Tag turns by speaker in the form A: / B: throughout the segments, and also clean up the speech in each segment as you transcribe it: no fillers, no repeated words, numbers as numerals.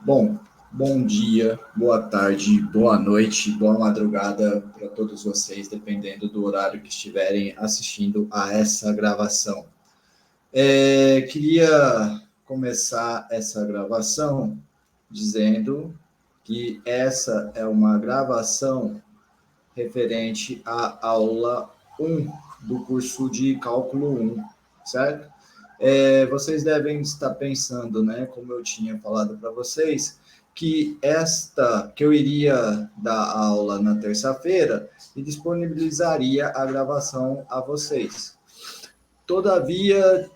A: Bom, bom dia, boa tarde, boa noite, boa madrugada para todos vocês, dependendo do horário que estiverem assistindo a essa gravação. Queria começar essa gravação dizendo que essa é uma gravação referente à aula 1 do curso de Cálculo 1, certo? Vocês devem estar pensando, né, como eu tinha falado para vocês, que eu iria dar aula na terça-feira e disponibilizaria a gravação a vocês. Todavia,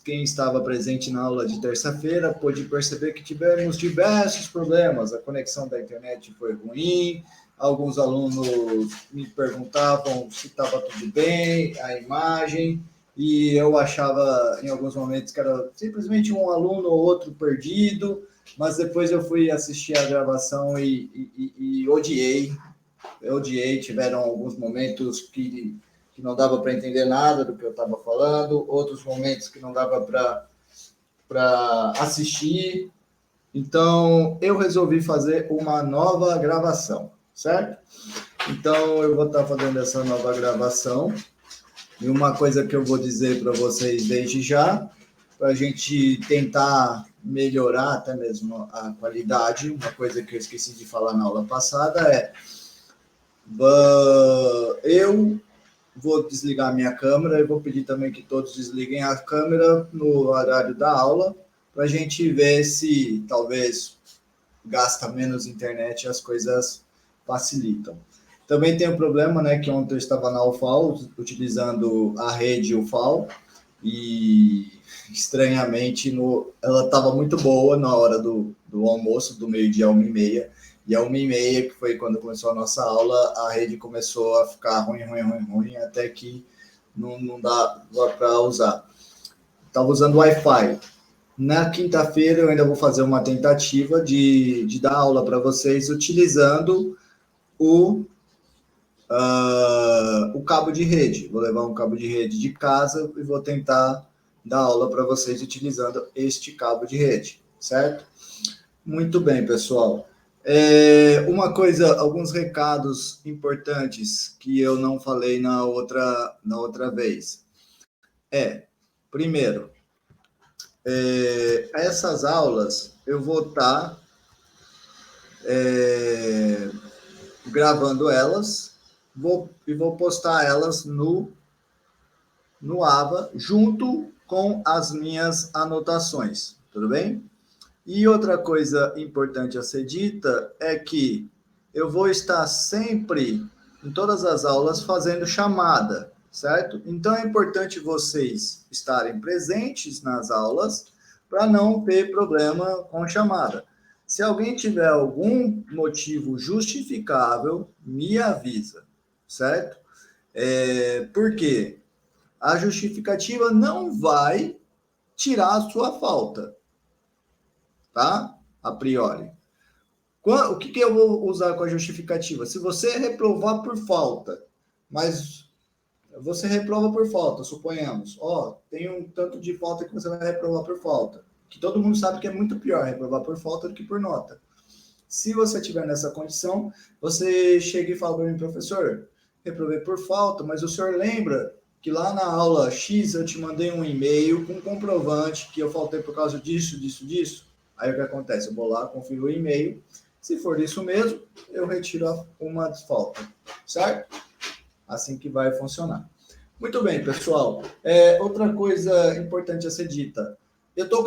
A: quem estava presente na aula de terça-feira pôde perceber que tivemos diversos problemas. A conexão da internet foi ruim, alguns alunos me perguntavam se estava tudo bem, a imagem, e eu achava em alguns momentos que era simplesmente um aluno ou outro perdido, mas depois eu fui assistir a gravação e odiei, tiveram alguns momentos que não dava para entender nada do que eu estava falando, outros momentos que não dava para assistir. Então, eu resolvi fazer uma nova gravação, certo? Então, eu vou estar fazendo essa nova gravação. E uma coisa que eu vou dizer para vocês desde já, para a gente tentar melhorar até mesmo a qualidade, uma coisa que eu esqueci de falar na aula passada eu vou desligar a minha câmera e vou pedir também que todos desliguem a câmera no horário da aula, para a gente ver se talvez gasta menos internet e as coisas facilitam. Também tem o problema, né, que ontem eu estava na UFAL, utilizando a rede UFAL, e estranhamente ela estava muito boa na hora do almoço, do meio-dia a 1h30, e a 1h30, que foi quando começou a nossa aula, a rede começou a ficar ruim, até que não dá para usar. Estava usando Wi-Fi. Na quinta-feira eu ainda vou fazer uma tentativa de dar aula para vocês utilizando o cabo de rede. Vou levar um cabo de rede de casa e vou tentar dar aula para vocês utilizando este cabo de rede, certo? Muito bem, pessoal. Uma coisa, alguns recados importantes que eu não falei na outra vez. Primeiro, essas aulas eu vou estar gravando elas e vou postar elas no Ava junto com as minhas anotações, tudo bem? E outra coisa importante a ser dita é que eu vou estar sempre, em todas as aulas, fazendo chamada, certo? Então é importante vocês estarem presentes nas aulas para não ter problema com chamada. Se alguém tiver algum motivo justificável, me avisa, certo? Por quê? A justificativa não vai tirar a sua falta, tá? A priori. O que eu vou usar com a justificativa? Se você reprovar por falta, mas você reprova por falta, suponhamos, tem um tanto de falta que você vai reprovar por falta, que todo mundo sabe que é muito pior reprovar por falta do que por nota. Se você estiver nessa condição, você chega e fala para mim, professor, reprovei por falta, mas o senhor lembra que lá na aula X eu te mandei um e-mail com um comprovante que eu faltei por causa disso. Aí o que acontece? Eu vou lá, confiro o e-mail. Se for isso mesmo, eu retiro uma falta, certo? Assim que vai funcionar. Muito bem, pessoal. Outra coisa importante a ser dita. Eu estou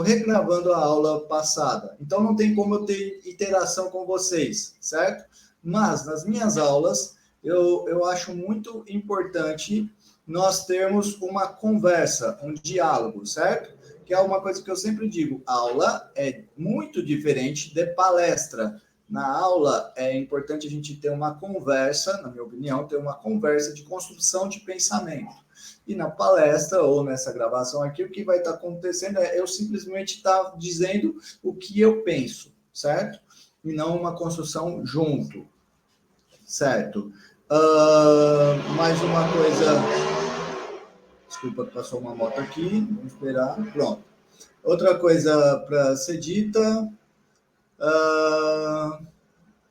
A: regravando a aula passada, então não tem como eu ter interação com vocês, certo? Mas nas minhas aulas, eu acho muito importante nós termos uma conversa, um diálogo, certo? Que é uma coisa que eu sempre digo, aula é muito diferente de palestra. Na aula é importante a gente ter uma conversa, na minha opinião, ter uma conversa de construção de pensamento. E na palestra ou nessa gravação aqui, o que vai estar acontecendo é eu simplesmente estar dizendo o que eu penso, certo? E não uma construção junto, certo? Mais uma coisa... Desculpa que passou uma moto aqui, vamos esperar. Pronto. Outra coisa para ser dita,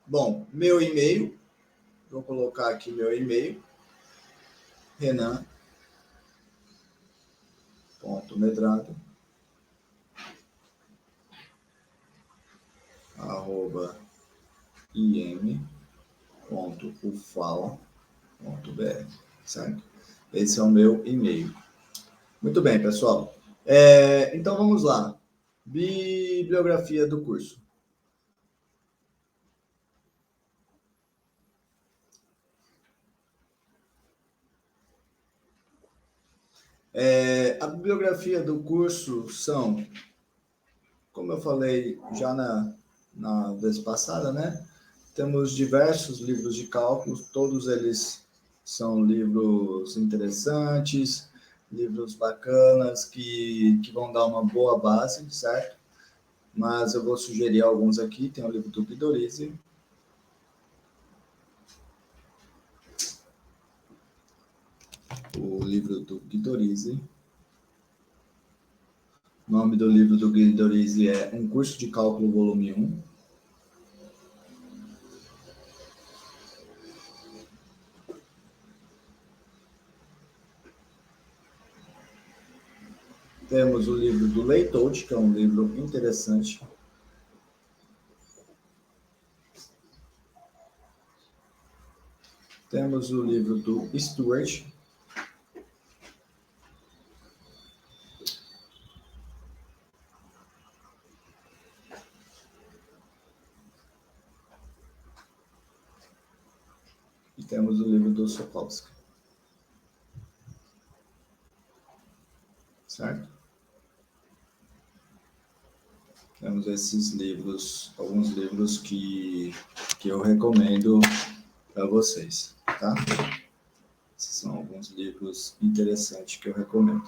A: bom, meu e-mail, vou colocar aqui meu e-mail, renan.medrado@im.ufal.br, certo? Esse é o meu e-mail. Muito bem, pessoal. Então vamos lá. Bibliografia do curso. A bibliografia do curso são, como eu falei já na vez passada, né? Temos diversos livros de cálculos, todos eles são livros interessantes, livros bacanas que vão dar uma boa base, certo? Mas eu vou sugerir alguns aqui. Tem o livro do Guidorizi, o nome do livro do Guidorizi é Um Curso de Cálculo, volume 1. Temos o livro do Leitold, que é um livro interessante. Temos o livro do Stewart. E temos o livro do Sokolsky. Certo? Temos esses livros, alguns livros que eu recomendo para vocês, tá? Esses são alguns livros interessantes que eu recomendo.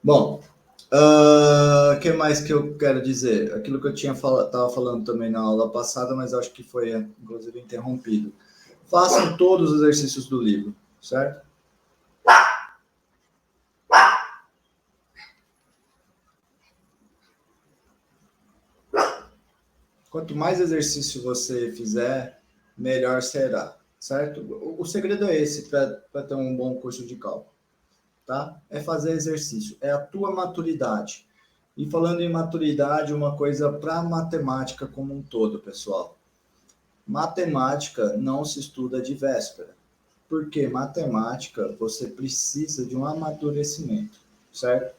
A: Bom, o que mais que eu quero dizer? Aquilo que eu estava falando também na aula passada, mas acho que foi, inclusive, interrompido. Façam todos os exercícios do livro, certo? Quanto mais exercício você fizer, melhor será, certo? O segredo é esse para ter um bom curso de cálculo, tá? É fazer exercício, é a tua maturidade. E falando em maturidade, uma coisa para matemática como um todo, pessoal. Matemática não se estuda de véspera, porque matemática você precisa de um amadurecimento, certo?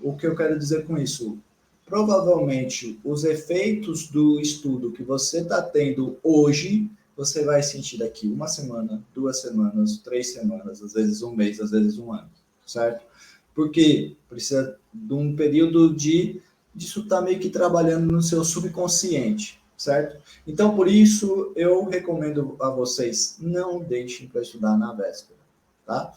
A: O que eu quero dizer com isso? Provavelmente os efeitos do estudo que você está tendo hoje, você vai sentir daqui uma semana, 2 semanas, 3 semanas, às vezes um mês, às vezes um ano, certo? Porque precisa de um período disso estar meio que trabalhando no seu subconsciente, certo? Então, por isso, eu recomendo a vocês, não deixem para estudar na véspera, tá?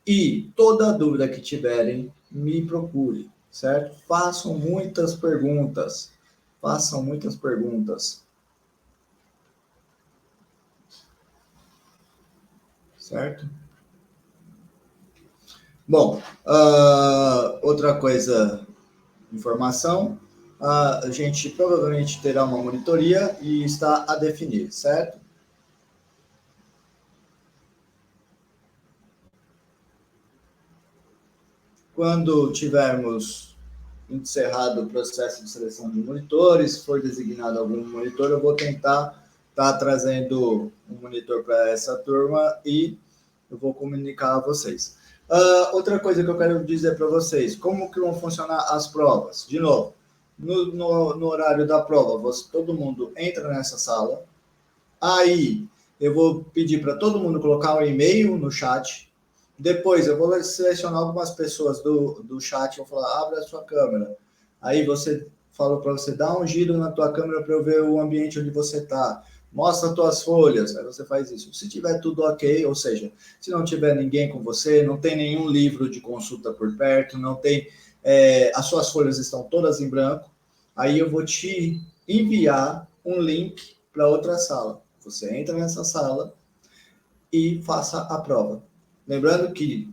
A: E toda dúvida que tiverem, me procure, certo? Façam muitas perguntas. Façam muitas perguntas. Certo? Bom, outra coisa, informação, a gente provavelmente terá uma monitoria e está a definir, certo? Quando tivermos encerrado o processo de seleção de monitores, for designado algum monitor, eu vou tentar estar trazendo um monitor para essa turma e eu vou comunicar a vocês. Outra coisa que eu quero dizer para vocês, como que vão funcionar as provas? De novo, no horário da prova, todo mundo entra nessa sala, aí eu vou pedir para todo mundo colocar um e-mail no chat, depois eu vou selecionar algumas pessoas do chat, vou falar, abre a sua câmera. Aí você fala para você dar um giro na tua câmera para eu ver o ambiente onde você está. Mostra as tuas folhas, aí você faz isso. Se tiver tudo ok, ou seja, se não tiver ninguém com você, não tem nenhum livro de consulta por perto, não tem, as suas folhas estão todas em branco, aí eu vou te enviar um link para outra sala. Você entra nessa sala e faça a prova. Lembrando que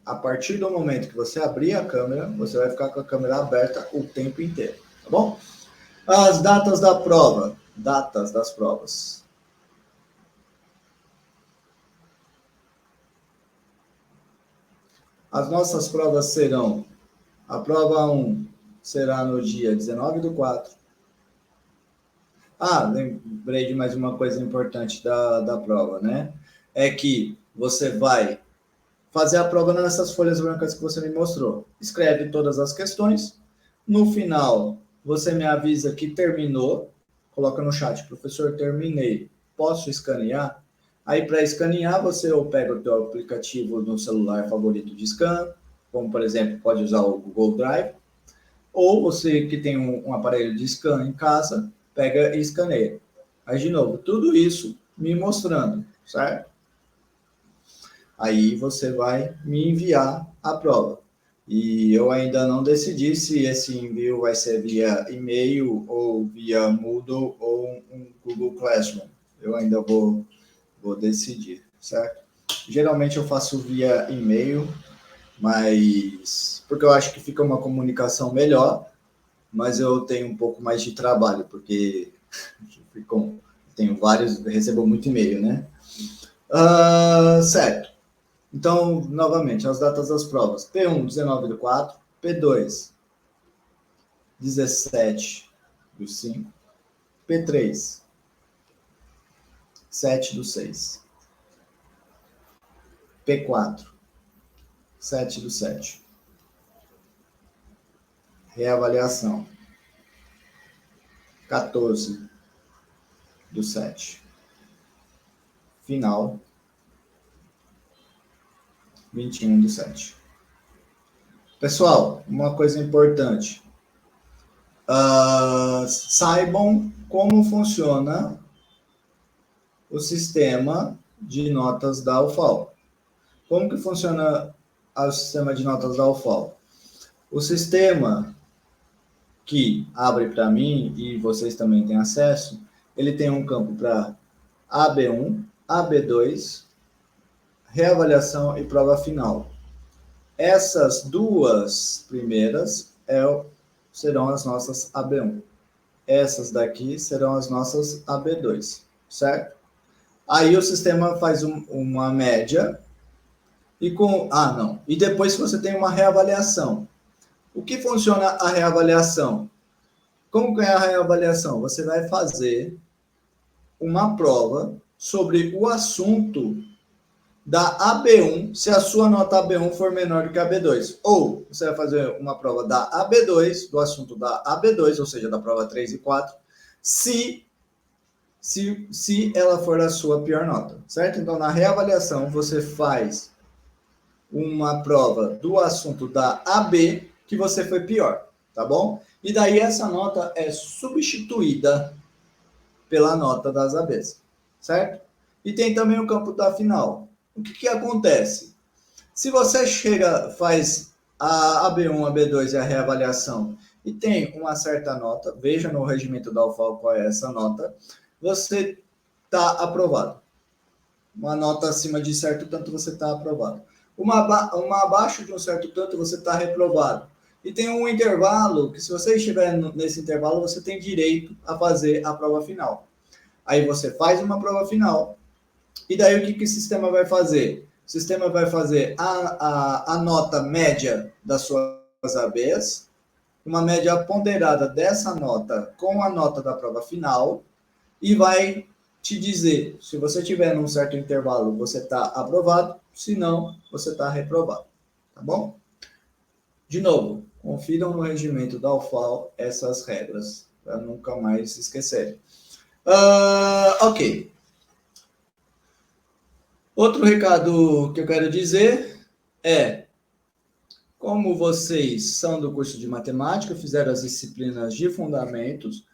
A: A partir do momento que você abrir a câmera, você vai ficar com a câmera aberta o tempo inteiro, tá bom? As datas da prova, datas das provas. As nossas provas serão, a prova 1 será no dia 19/4. Lembrei de mais uma coisa importante da prova, né? É que você vai fazer a prova nessas folhas brancas que você me mostrou. Escreve todas as questões. No final, você me avisa que terminou. Coloca no chat, professor, terminei. Posso escanear? Aí, para escanear, você ou pega o teu aplicativo no celular favorito de scan, como, por exemplo, pode usar o Google Drive, ou você que tem um aparelho de scan em casa, pega e escaneia. Aí, de novo, tudo isso me mostrando, certo? Aí você vai me enviar a prova. E eu ainda não decidi se esse envio vai ser via e-mail ou via Moodle ou um Google Classroom. Eu ainda vou decidir, certo? Geralmente eu faço via e-mail, mas porque eu acho que fica uma comunicação melhor, mas eu tenho um pouco mais de trabalho, porque tenho vários, recebo muito e-mail, né? Certo. Então, novamente, as datas das provas. P1, 19/4. P2, 17/5. P3, 7/6. P4, 7/7. Reavaliação, 14/7. Final, 21/7. Pessoal, uma coisa importante. Saibam como funciona o sistema de notas da UFAL. Como que funciona o sistema de notas da UFAL? O sistema que abre para mim, e vocês também têm acesso, ele tem um campo para AB1, AB2, reavaliação e prova final. Essas duas primeiras serão as nossas AB1. Essas daqui serão as nossas AB2, certo? Aí o sistema faz uma média e e depois você tem uma reavaliação. O que funciona a reavaliação? Como que é a reavaliação? Você vai fazer uma prova sobre o assunto da AB1, se a sua nota AB1 for menor do que a AB2. Ou você vai fazer uma prova da AB2, do assunto da AB2, ou seja, da prova 3 e 4, se ela for a sua pior nota, certo? Então, na reavaliação, você faz uma prova do assunto da AB que você foi pior, tá bom? E daí essa nota é substituída pela nota das ABs, certo? E tem também o campo da final. O que acontece? Se você faz a AB1, a AB2 e a reavaliação e tem uma certa nota, veja no regimento da UFAL qual é essa nota, você está aprovado. Uma nota acima de certo tanto, você está aprovado. Uma abaixo de um certo tanto, você está reprovado. E tem um intervalo, que se você estiver nesse intervalo, você tem direito a fazer a prova final. Aí você faz uma prova final, e daí o que o sistema vai fazer? O sistema vai fazer a nota média das suas ABs, uma média ponderada dessa nota com a nota da prova final, e vai te dizer, se você tiver num certo intervalo, você está aprovado, se não, você está reprovado, tá bom? De novo, confiram no regimento da UFAL essas regras, para nunca mais se esquecerem. Ok. Outro recado que eu quero dizer é, como vocês são do curso de matemática, fizeram as disciplinas de fundamentos,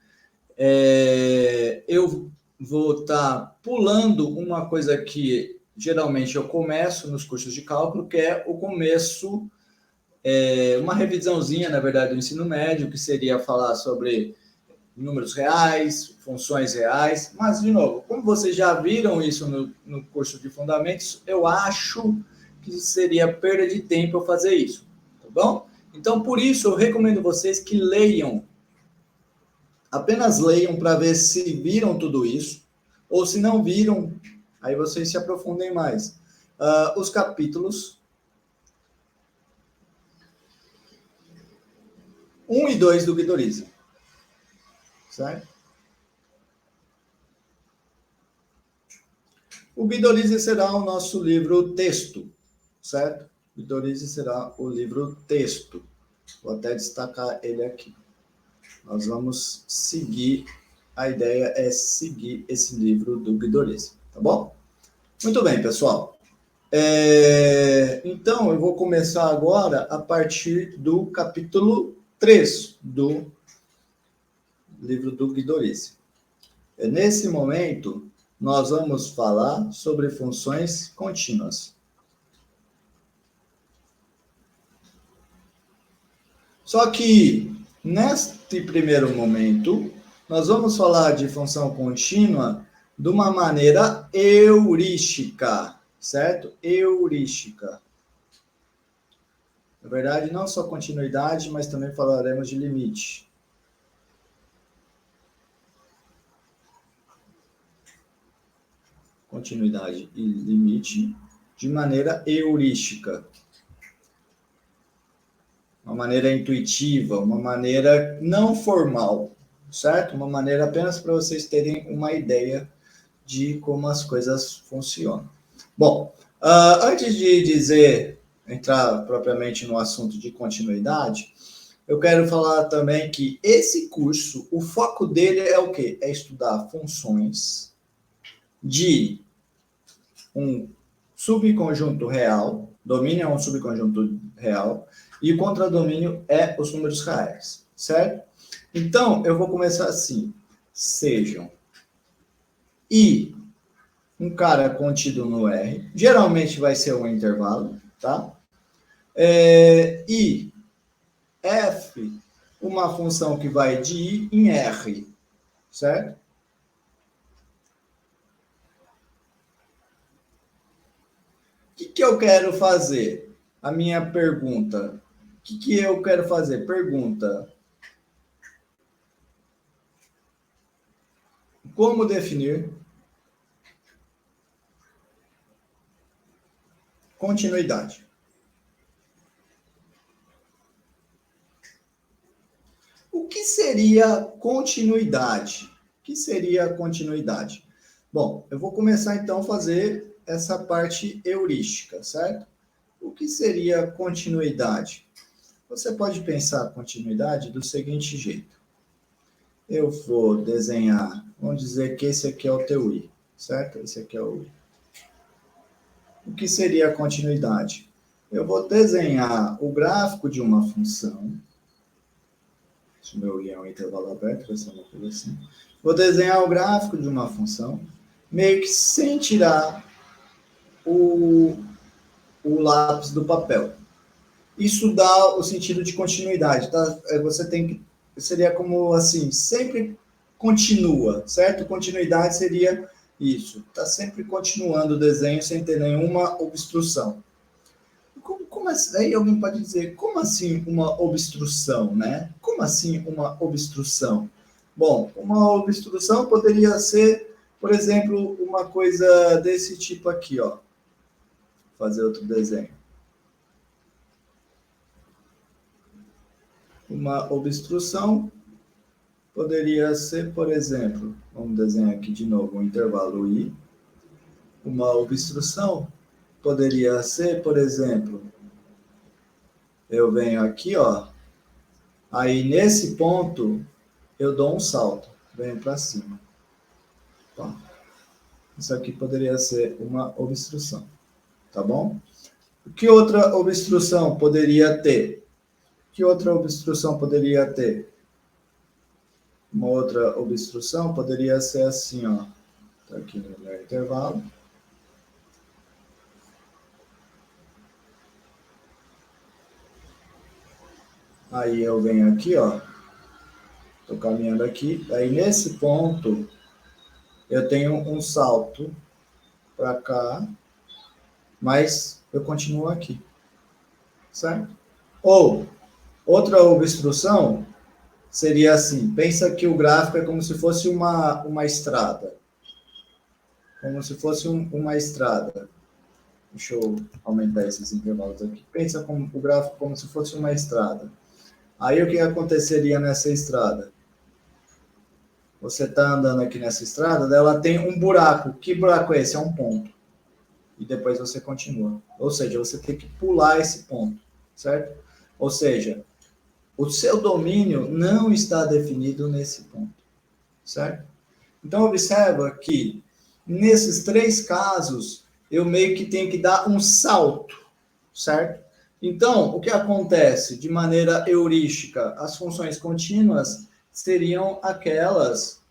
A: eu vou estar pulando uma coisa que geralmente eu começo nos cursos de cálculo, que é o começo, uma revisãozinha, na verdade, do ensino médio, que seria falar sobre números reais, funções reais, mas, de novo, como vocês já viram isso no curso de fundamentos, eu acho que seria perda de tempo eu fazer isso, tá bom? Então, por isso, eu recomendo vocês que leiam, apenas leiam para ver se viram tudo isso, ou se não viram, aí vocês se aprofundem mais. Os capítulos 1 e 2 do Guidorize, certo? O Guidorize será o nosso livro texto, certo? O Guidorize será o livro texto. Vou até destacar ele aqui. Nós vamos seguir, a ideia é seguir esse livro do Guidorize, tá bom? Muito bem, pessoal. Então, eu vou começar agora a partir do capítulo 3 do livro do Guidorize. Nesse momento, nós vamos falar sobre funções contínuas. Só que, neste primeiro momento, nós vamos falar de função contínua de uma maneira heurística, certo? Heurística. Na verdade, não só continuidade, mas também falaremos de limite. Continuidade e limite de maneira heurística. Uma maneira intuitiva, uma maneira não formal, certo? Uma maneira apenas para vocês terem uma ideia de como as coisas funcionam. Bom, antes de entrar propriamente no assunto de continuidade, eu quero falar também que esse curso, o foco dele é o quê? É estudar funções de um subconjunto real, domínio é um subconjunto real, e o contradomínio é os números reais, certo? Então, eu vou começar assim. Sejam I um cara contido no R, geralmente vai ser um intervalo, tá? I F, uma função que vai de I em R, certo? O que eu quero fazer? A minha pergunta. O que eu quero fazer? Pergunta. Como definir continuidade? O que seria continuidade? O que seria continuidade? Bom, eu vou começar então a fazer essa parte heurística, certo? O que seria continuidade? Você pode pensar a continuidade do seguinte jeito. Eu vou desenhar, vamos dizer que esse aqui é o teu I, certo? Esse aqui é o I. O que seria a continuidade? Eu vou desenhar o gráfico de uma função. Se o meu I é um intervalo aberto, vai ser uma coisa assim. Vou desenhar o gráfico de uma função, meio que sem tirar o lápis do papel. Isso dá o sentido de continuidade, tá? Você tem que, seria como assim, sempre continua, certo? Continuidade seria isso, tá sempre continuando o desenho sem ter nenhuma obstrução. Como assim? Aí alguém pode dizer, como assim uma obstrução, né? Como assim uma obstrução? Bom, uma obstrução poderia ser, por exemplo, uma coisa desse tipo aqui, ó. Vou fazer outro desenho. Uma obstrução poderia ser, por exemplo, vamos desenhar aqui de novo um intervalo I. Uma obstrução poderia ser, por exemplo, eu venho aqui, ó, aí nesse ponto eu dou um salto, venho para cima. Tá? Isso aqui poderia ser uma obstrução, tá bom? Que outra obstrução poderia ter? Que outra obstrução poderia ter? Uma outra obstrução poderia ser assim, ó. Tá aqui no meu intervalo. Aí eu venho aqui, ó. Tô caminhando aqui. Aí nesse ponto eu tenho um salto para cá, mas eu continuo aqui, certo? Ou, outra obstrução seria assim, pensa que o gráfico é como se fosse uma estrada, como se fosse uma estrada. Deixa eu aumentar esses intervalos aqui. Pensa como, o gráfico como se fosse uma estrada. Aí o que aconteceria nessa estrada? Você está andando aqui nessa estrada, ela tem um buraco. Que buraco é esse? É um ponto. E depois você continua. Ou seja, você tem que pular esse ponto, certo? Ou seja, o seu domínio não está definido nesse ponto, certo? Então, observa que nesses três casos, eu meio que tenho que dar um salto, certo? Então, o que acontece de maneira heurística? As funções contínuas seriam aquelas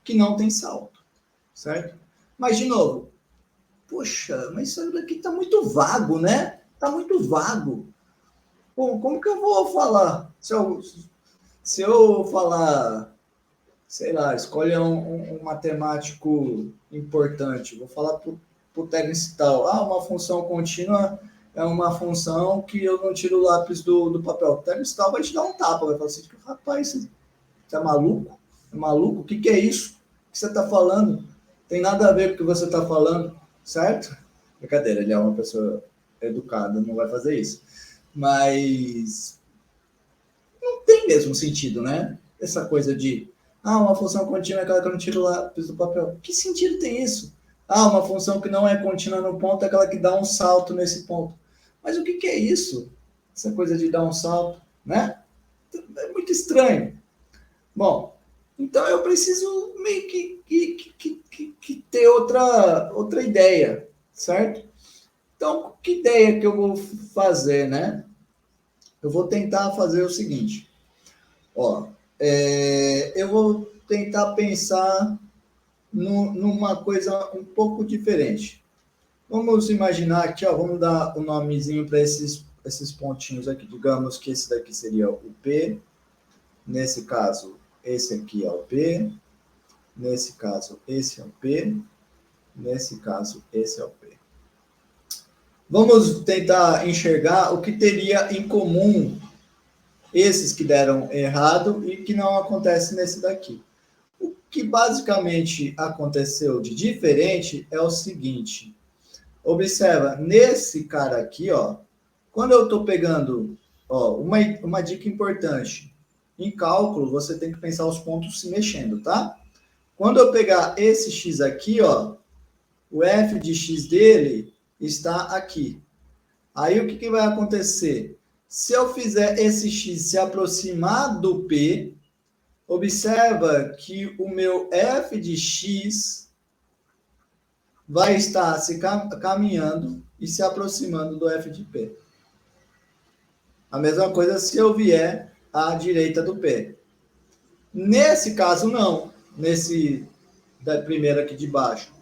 A: que não têm salto, certo? Mas, de novo, poxa, mas isso daqui está muito vago, né? Está muito vago. Pô, como que eu vou falar? Se eu falar, sei lá, escolha um matemático importante, vou falar para o Terence tal. Ah, uma função contínua é uma função que eu não tiro o lápis do papel. O Terence tal vai te dar um tapa, vai falar assim, rapaz, você tá maluco? É maluco? O que, que é isso? O que você está falando? Tem nada a ver com o que você está falando, certo? Brincadeira, ele é uma pessoa educada, não vai fazer isso. Mas não tem mesmo sentido, né? Essa coisa de, uma função contínua é aquela que eu não tiro o lápis do papel. Que sentido tem isso? Ah, uma função que não é contínua no ponto é aquela que dá um salto nesse ponto. Mas o que, que é isso? Essa coisa de dar um salto, né? É muito estranho. Bom, então eu preciso meio que ter outra ideia, certo? Então, que ideia que eu vou fazer, né? Eu vou tentar fazer o seguinte. Ó, eu vou tentar pensar numa coisa um pouco diferente. Vamos imaginar aqui, ó, vamos dar um nomezinho para esses pontinhos aqui. Digamos que esse daqui seria o P. Nesse caso, esse aqui é o P. Nesse caso, esse é o P. Nesse caso, esse é o P. Vamos tentar enxergar o que teria em comum esses que deram errado e que não acontece nesse daqui. O que basicamente aconteceu de diferente é o seguinte. Observa, nesse cara aqui, ó, quando eu estou pegando, ó, uma dica importante. Em cálculo, você tem que pensar os pontos se mexendo, tá? Quando eu pegar esse x aqui, ó, o f de x dele está aqui. Aí o que vai acontecer? Se eu fizer esse x se aproximar do P, observa que o meu f de x vai estar se caminhando e se aproximando do f de P. A mesma coisa se eu vier à direita do P. Nesse caso, não. Nesse da primeira aqui de baixo.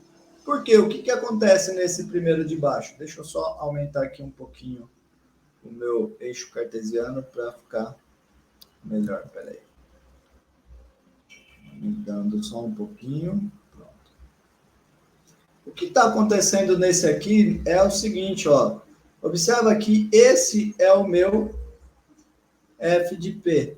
A: Por quê? O que acontece nesse primeiro de baixo? Deixa eu só aumentar aqui um pouquinho o meu eixo cartesiano para ficar melhor. Peraí. Aumentando só um pouquinho. Pronto. O que está acontecendo nesse aqui é o seguinte, ó. Observa que esse é o meu f de P.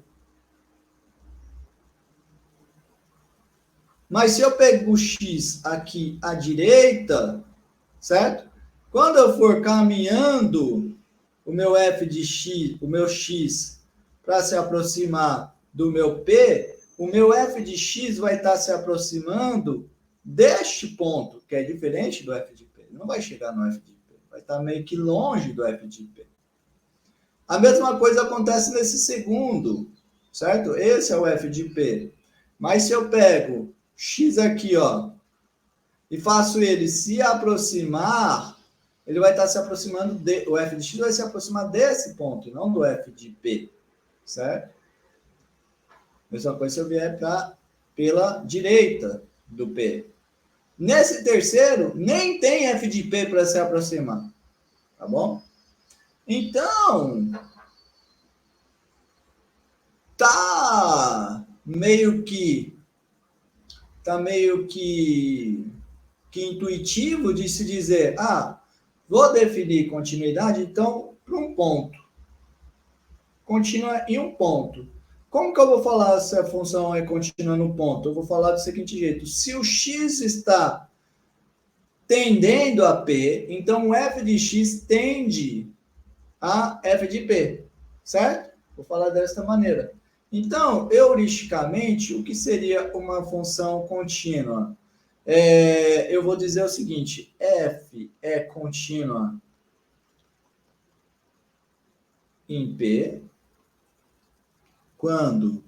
A: Mas se eu pego o x aqui à direita, certo? Quando eu for caminhando o meu f de x, o meu x, para se aproximar do meu p, o meu f de x vai estar se aproximando deste ponto, que é diferente do f de p. Não vai chegar no f de p, vai estar meio que longe do f de p. A mesma coisa acontece nesse segundo, certo? Esse é o f de p. Mas se eu pego x aqui, ó, e faço ele se aproximar, ele vai estar se aproximando, o f de x vai se aproximar desse ponto, não do f de p, certo? Mesma coisa se eu vier pela direita do p. Nesse terceiro, nem tem f de p para se aproximar, tá bom? Então, tá meio que intuitivo de se dizer, Vou definir continuidade, então, para um ponto. Contínua em um ponto. Como que eu vou falar se a função é contínua no ponto? Eu vou falar do seguinte jeito. Se o x está tendendo a P, então o f de x tende a f de P, certo? Vou falar desta maneira. Então, heuristicamente, o que seria uma função contínua? Eu vou dizer o seguinte, f é contínua em P quando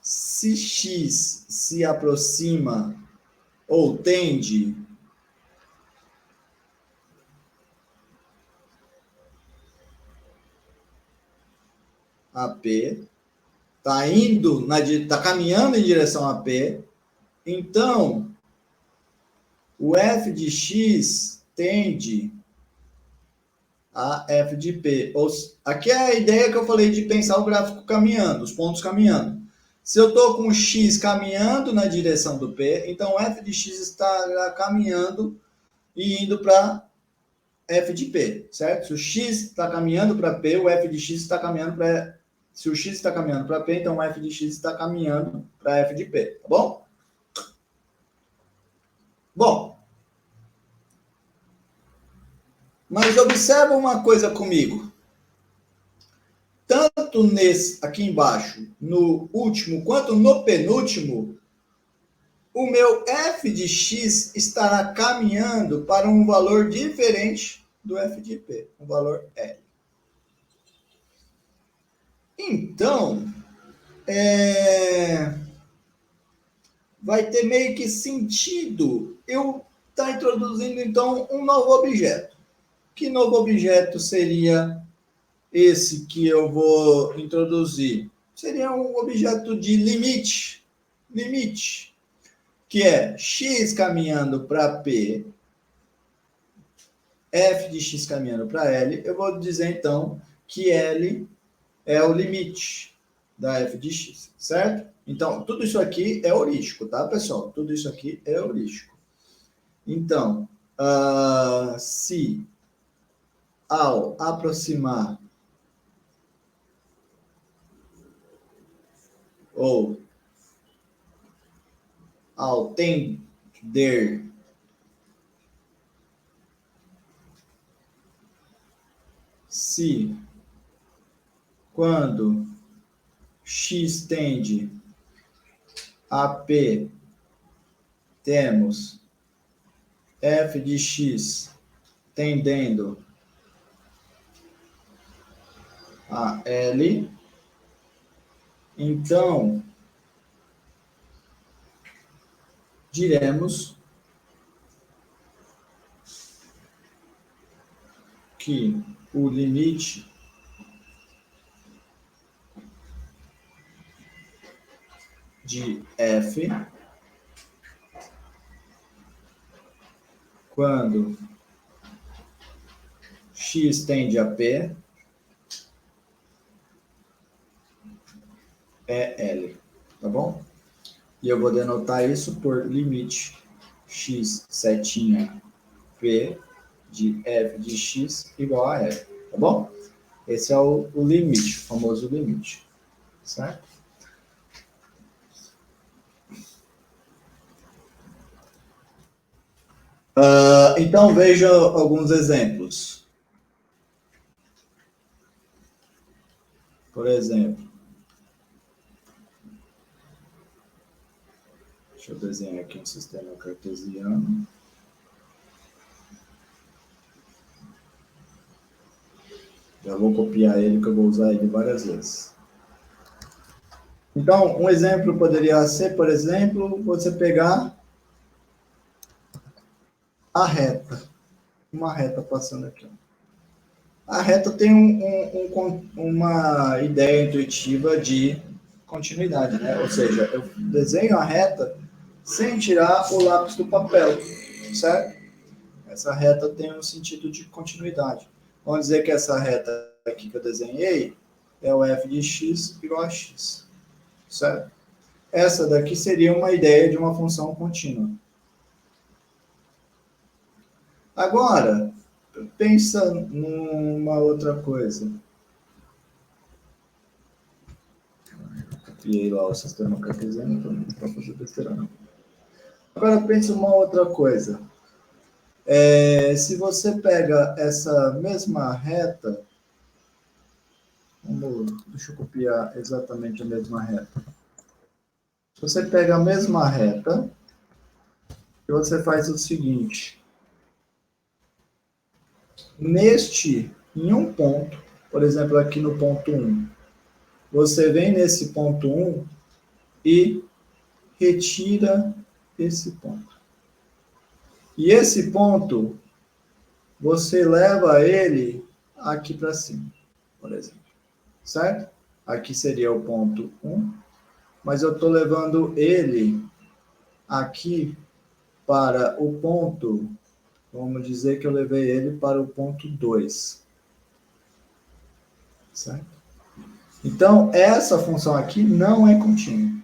A: se x se aproxima ou tende a P, está caminhando em direção a P, então o f de x tende a f de P. Aqui é a ideia que eu falei de pensar o gráfico caminhando, os pontos caminhando. Se eu estou com x caminhando na direção do P, então o f de x está caminhando e indo para f de P, certo? Se o x está caminhando para P, o f de x está caminhando para... Se o x está caminhando para P, então o f de x está caminhando para f de P, tá bom? Bom, mas observa uma coisa comigo. Tanto nesse aqui embaixo, no último, quanto no penúltimo, o meu f de x estará caminhando para um valor diferente do f de P, um valor L. Então, vai ter meio que sentido eu estar introduzindo, então, um novo objeto. Que novo objeto seria esse que eu vou introduzir? Seria um objeto de limite, que é x caminhando para P, f de x caminhando para L. Eu vou dizer, então, que L é o limite da f de x, certo? Então, tudo isso aqui é heurístico, tá, pessoal? Tudo isso aqui é heurístico. Então, se ao aproximar ou ao tender se quando x tende a P, temos f de x tendendo a L, então diremos que o limite de f quando x tende a P é L, tá bom? E eu vou denotar isso por limite x setinha P de f de x igual a L, tá bom? Esse é o limite, o famoso limite, certo? Então, veja alguns exemplos. Por exemplo, deixa eu desenhar aqui um sistema cartesiano. Já vou copiar ele, que eu vou usar ele várias vezes. Então, um exemplo poderia ser, por exemplo, você pegar a reta. Uma reta passando aqui. A reta tem uma ideia intuitiva de continuidade, né? Ou seja, eu desenho a reta sem tirar o lápis do papel, certo? Essa reta tem um sentido de continuidade. Vamos dizer que essa reta aqui que eu desenhei é o f de x igual a x, certo? Essa daqui seria uma ideia de uma função contínua. Agora, pensa numa outra coisa. Copiei lá o sistema cartesiano, não para fazer besteira não. Agora pensa uma outra coisa. Se você pega essa mesma reta, deixa eu copiar exatamente a mesma reta. Se você pega a mesma reta, e você faz o seguinte. Em um ponto, por exemplo, aqui no ponto 1, você vem nesse ponto 1 e retira esse ponto. E esse ponto, você leva ele aqui para cima, por exemplo. Certo? Aqui seria o ponto 1, mas eu estou levando ele aqui para o ponto, vamos dizer que eu levei ele para o ponto 2. Certo? Então, essa função aqui não é contínua.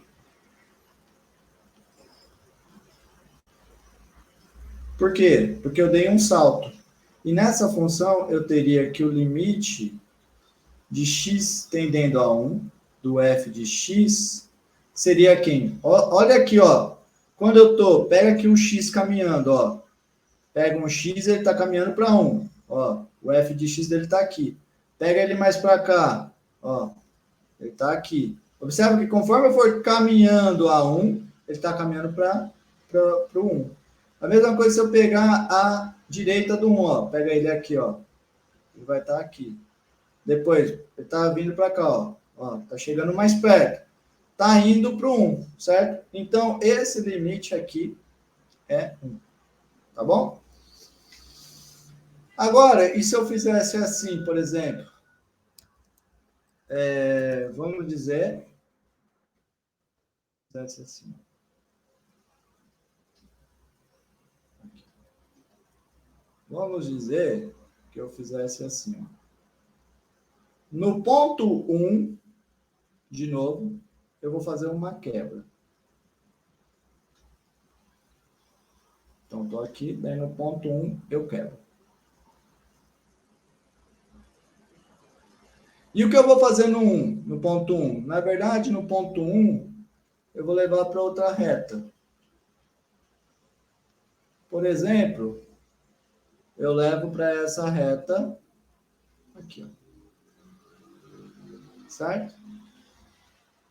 A: Por quê? Porque eu dei um salto. E nessa função, eu teria que o limite de x tendendo a 1, do f de x, seria quem? Olha aqui, ó. Quando eu tô, pega aqui o x caminhando, ó. Pega um x, ele está caminhando para 1. Ó, o f de x dele está aqui. Pega ele mais para cá, ó. Ele está aqui. Observa que conforme eu for caminhando a 1, ele está caminhando para o 1. A mesma coisa se eu pegar a direita do 1, ó. Pega ele aqui, ó. Ele vai estar aqui. Depois, ele está vindo para cá, ó. Ó. Tá chegando mais perto. Tá indo para o 1, certo? Então, esse limite aqui é 1. Tá bom? Agora, e se eu fizesse assim, por exemplo? Vamos dizer... Fizesse assim. Vamos dizer que eu fizesse assim, ó. No ponto 1, de novo, eu vou fazer uma quebra. Então, estou aqui, daí no ponto 1 eu quebro. E o que eu vou fazer no ponto 1? Na verdade, no ponto 1, eu vou levar para outra reta. Por exemplo, eu levo para essa reta aqui, ó. Certo?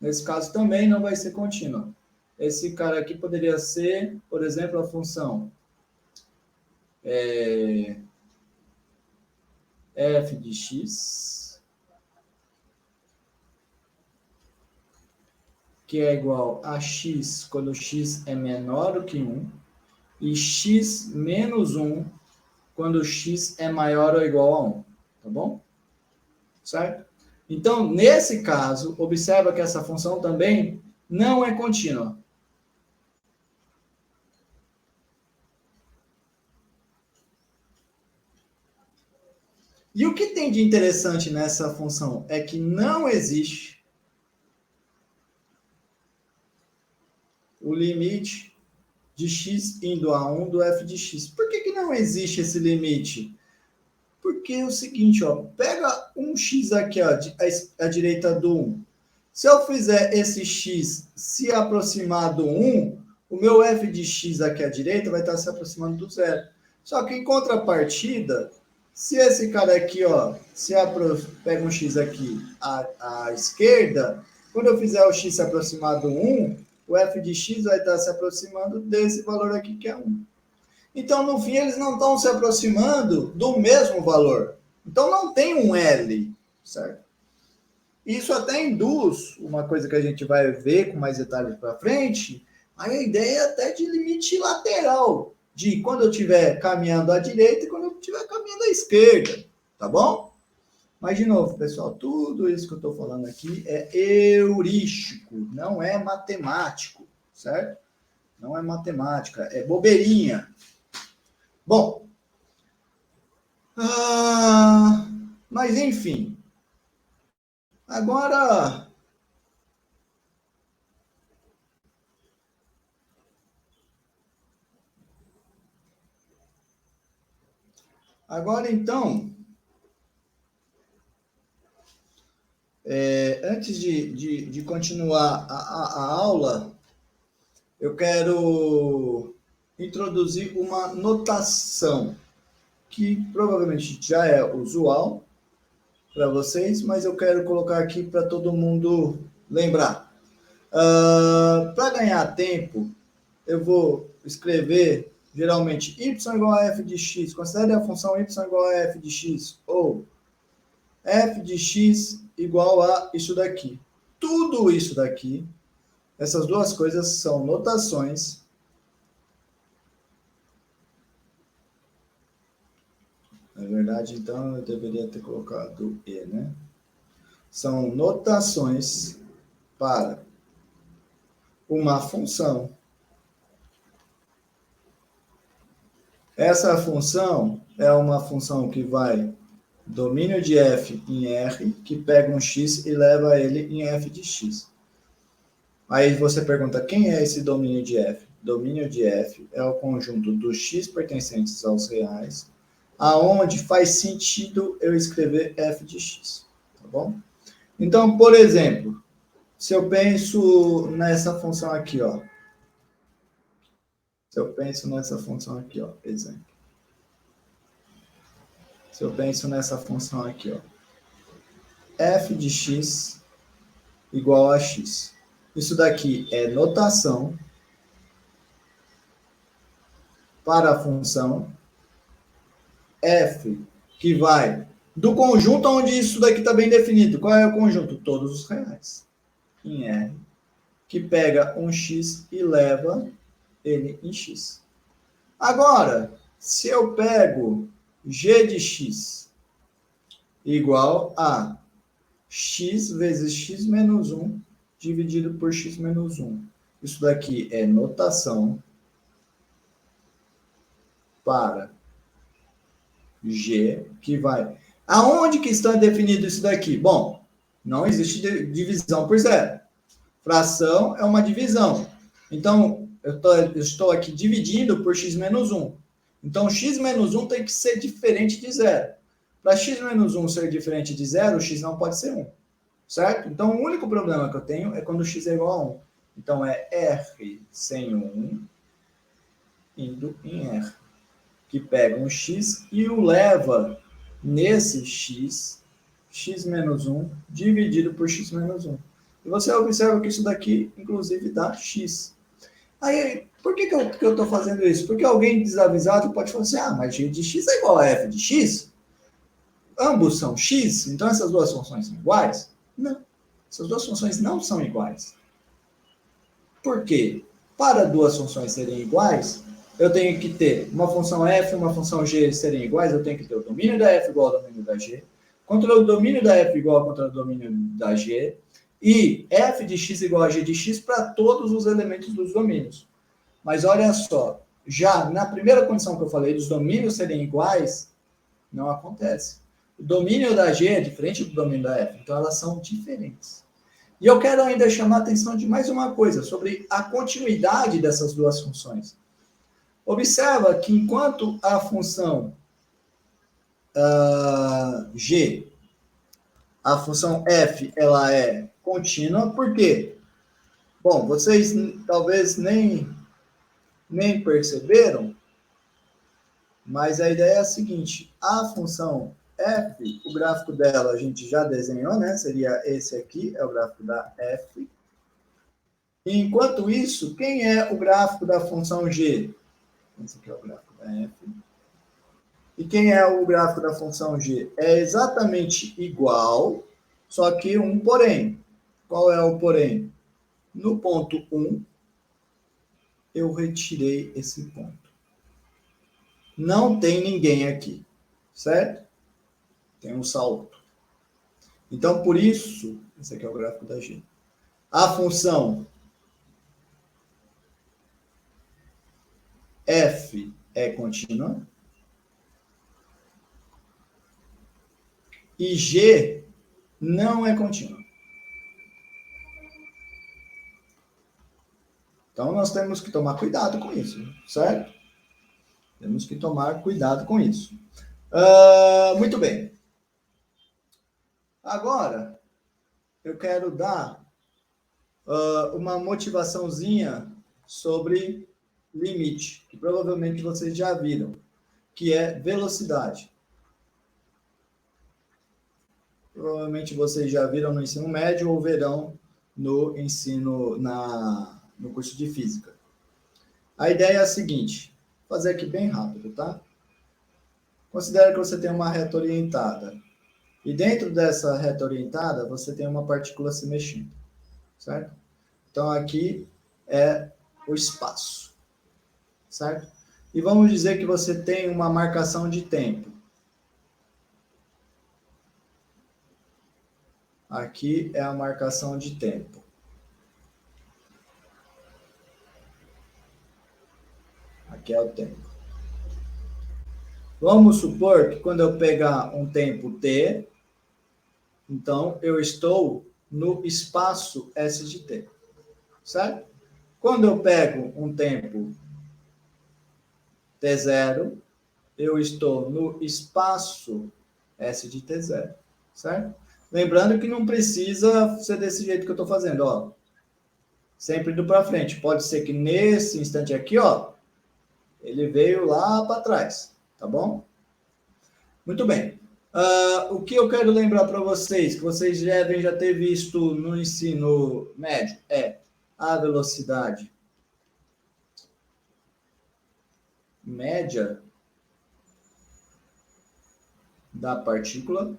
A: Nesse caso também não vai ser contínua. Esse cara aqui poderia ser, por exemplo, a função f de x, que é igual a x quando x é menor do que 1, e x menos 1 quando x é maior ou igual a 1. Tá bom? Certo? Então, nesse caso, observa que essa função também não é contínua. E o que tem de interessante nessa função é que não existe o limite de x indo a 1 do f de x. Por que não existe esse limite? Porque é o seguinte, ó, pega um x aqui, ó, à direita do 1. Se eu fizer esse x se aproximar do 1, o meu f de x aqui à direita vai estar se aproximando do zero. Só que em contrapartida, se esse cara aqui, ó, pega um x aqui à esquerda, quando eu fizer o x se aproximar do 1, o f de x vai estar se aproximando desse valor aqui que é 1. Então, no fim, eles não estão se aproximando do mesmo valor. Então, não tem um L, certo? Isso até induz uma coisa que a gente vai ver com mais detalhes para frente, a ideia até de limite lateral, de quando eu estiver caminhando à direita e quando eu estiver caminhando à esquerda, tá bom? Mas, de novo, pessoal, tudo isso que eu estou falando aqui é heurístico, não é matemático, certo? Não é matemática, é bobeirinha. Bom, mas enfim, agora Agora, então, antes de continuar a aula, eu quero introduzir uma notação que provavelmente já é usual para vocês, mas eu quero colocar aqui para todo mundo lembrar. Para ganhar tempo, eu vou escrever geralmente y igual a f de x. Considere a função y igual a f de x, ou f de x igual a isso daqui. Tudo isso daqui, essas duas coisas são notações. Na verdade, então, eu deveria ter colocado e, né? São notações para uma função. Essa função é uma função que vai domínio de f em R, que pega um x e leva ele em f de x. Aí você pergunta, quem é esse domínio de f? Domínio de f é o conjunto dos x pertencentes aos reais, aonde faz sentido eu escrever f de x, tá bom? Então, por exemplo, se eu penso nessa função aqui, ó. Se eu penso nessa função aqui, ó, exemplo. Se eu penso nessa função aqui, ó. F de x igual a x. Isso daqui é notação para a função f, que vai do conjunto onde isso daqui está bem definido. Qual é o conjunto? Todos os reais. Em R, que pega um x e leva ele em x. Agora, se eu pego g de x igual a x vezes x menos 1 dividido por x menos 1. Isso daqui é notação para g, que vai... Aonde que está definido isso daqui? Bom, não existe divisão por zero. Fração é uma divisão. Então, eu estou aqui dividindo por x menos 1. Então, x menos 1 tem que ser diferente de zero. Para x menos 1 ser diferente de zero, o x não pode ser 1. Certo? Então, o único problema que eu tenho é quando x é igual a 1. Então, é R sem 1 indo em R, que pega um x e o leva nesse x, x menos 1, dividido por x menos 1. E você observa que isso daqui, inclusive, dá x. Aí, por que eu estou fazendo isso? Porque alguém desavisado pode falar assim, mas g de x é igual a f de x? Ambos são x, então essas duas funções são iguais? Não, essas duas funções não são iguais. Por quê? Para duas funções serem iguais, eu tenho que ter uma função f e uma função g serem iguais, eu tenho que ter o domínio da f igual ao domínio da g, contra o domínio da f igual contra o domínio da g, e f de x igual a g de x para todos os elementos dos domínios. Mas olha só, já na primeira condição que eu falei, dos domínios serem iguais, não acontece. O domínio da g é diferente do domínio da f, então elas são diferentes. E eu quero ainda chamar a atenção de mais uma coisa, sobre a continuidade dessas duas funções. Observa que enquanto a função g, a função f, ela é contínua, por quê? Bom, vocês talvez nem perceberam, mas a ideia é a seguinte, a função f, o gráfico dela a gente já desenhou, né? Seria esse aqui, é o gráfico da f. E enquanto isso, quem é o gráfico da função g? Esse aqui é o gráfico da f. E quem é o gráfico da função g? É exatamente igual, só que um porém. Qual é o porém? No ponto 1, eu retirei esse ponto. Não tem ninguém aqui, certo? Tem um salto. Então, por isso, esse aqui é o gráfico da g. A função f é contínua e g não é contínua. Então, nós temos que tomar cuidado com isso, certo? Temos que tomar cuidado com isso. Muito bem. Agora, eu quero dar uma motivaçãozinha sobre limite, que provavelmente vocês já viram, que é velocidade. Provavelmente vocês já viram no ensino médio ou verão no ensino no curso de física. A ideia é a seguinte, vou fazer aqui bem rápido, tá? Considere que você tem uma reta orientada. E dentro dessa reta orientada, você tem uma partícula se mexendo, certo? Então, aqui é o espaço, certo? E vamos dizer que você tem uma marcação de tempo. Aqui é a marcação de tempo. Aqui é o tempo. Vamos supor que quando eu pegar um tempo t, então eu estou no espaço s de t, certo? Quando eu pego um tempo t0, eu estou no espaço s de t0, certo? Lembrando que não precisa ser desse jeito que eu estou fazendo, ó. Sempre indo para frente. Pode ser que nesse instante aqui, ó, ele veio lá para trás, tá bom? Muito bem. O que eu quero lembrar para vocês, que vocês devem já ter visto no ensino médio, é a velocidade média da partícula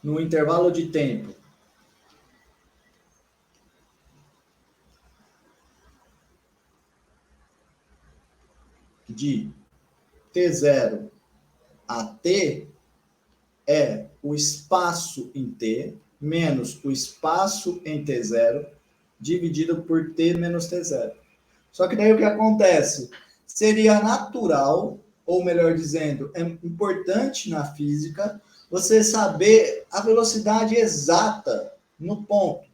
A: no intervalo de tempo de t0 a t é o espaço em t menos o espaço em t0 dividido por t menos t0. Só que daí o que acontece? Seria natural, ou melhor dizendo, é importante na física você saber a velocidade exata no ponto.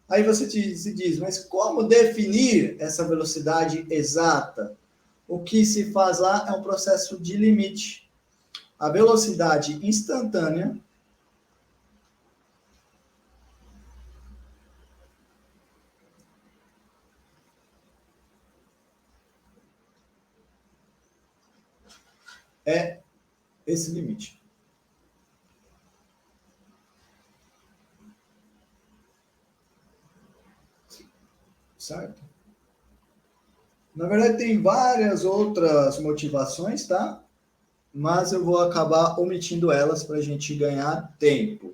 A: Aí você se diz, mas como definir essa velocidade exata? O que se faz lá é um processo de limite. A velocidade instantânea é esse limite. Certo? Na verdade, tem várias outras motivações, tá? Mas eu vou acabar omitindo elas para a gente ganhar tempo,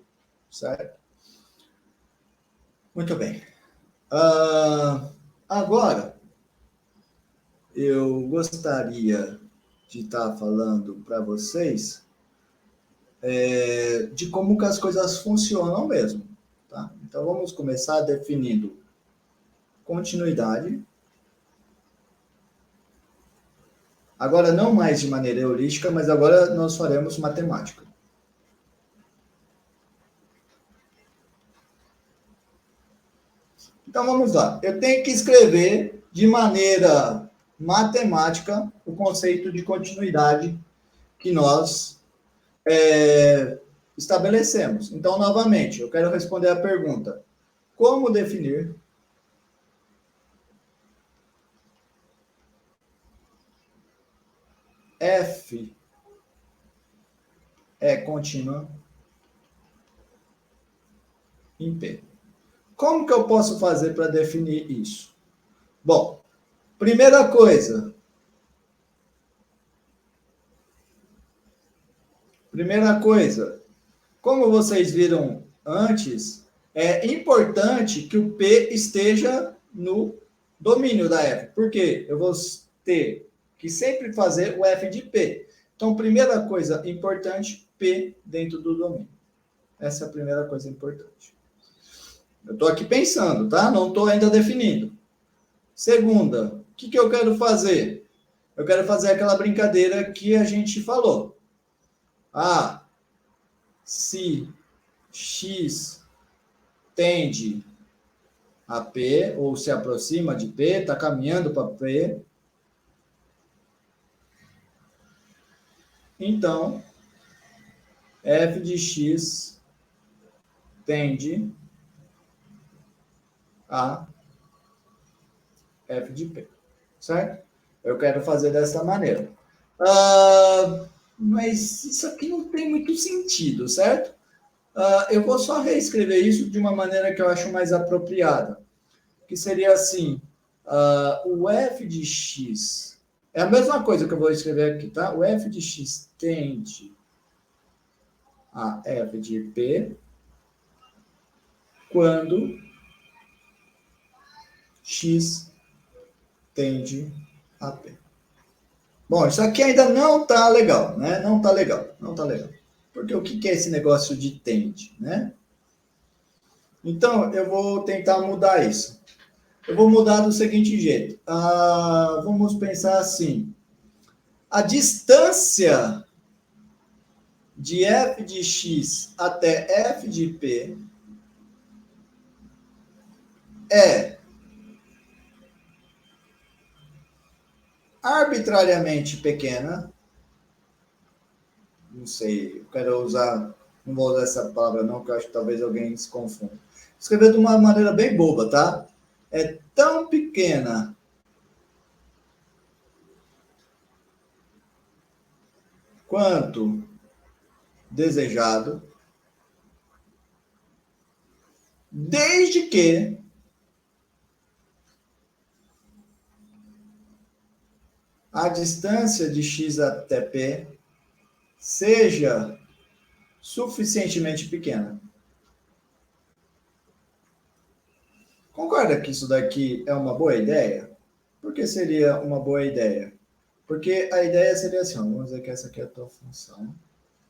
A: certo? Muito bem. Agora, eu gostaria de estar falando para vocês de como que as coisas funcionam mesmo, tá? Então, vamos começar definindo continuidade. Agora, não mais de maneira heurística, mas agora nós faremos matemática. Então, vamos lá. Eu tenho que escrever de maneira matemática o conceito de continuidade que nós estabelecemos. Então, novamente, eu quero responder a pergunta: como definir f é contínua em P? Como que eu posso fazer para definir isso? Bom, primeira coisa, como vocês viram antes, é importante que o P esteja no domínio da F. Por quê? Eu vou ter que sempre fazer o F de P. Então, primeira coisa importante, P dentro do domínio. Essa é a primeira coisa importante. Eu estou aqui pensando, tá? Não estou ainda definindo. Segunda, o que eu quero fazer? Eu quero fazer aquela brincadeira que a gente falou. Se X tende a P, ou se aproxima de P, está caminhando para P, então, f de x tende a f de p, certo? Eu quero fazer dessa maneira. Mas isso aqui não tem muito sentido, certo? Eu vou só reescrever isso de uma maneira que eu acho mais apropriada, que seria assim, o f de x é a mesma coisa que eu vou escrever aqui, tá? O f de x tende a f de p quando x tende a p. Bom, isso aqui ainda não tá legal, né? Não tá legal, não tá legal. Porque o que é esse negócio de tende, né? Então, eu vou tentar mudar isso. Eu vou mudar do seguinte jeito. Vamos pensar assim. A distância de f de x até f de p é arbitrariamente pequena. Não sei, eu quero usar, não vou usar essa palavra não, porque eu acho que talvez alguém se confunda. Escrever de uma maneira bem boba, tá? É tão pequena quanto desejado, desde que a distância de x até p seja suficientemente pequena. Concorda que isso daqui é uma boa ideia? Por que seria uma boa ideia? Porque a ideia seria assim, vamos dizer que essa aqui é a tua função,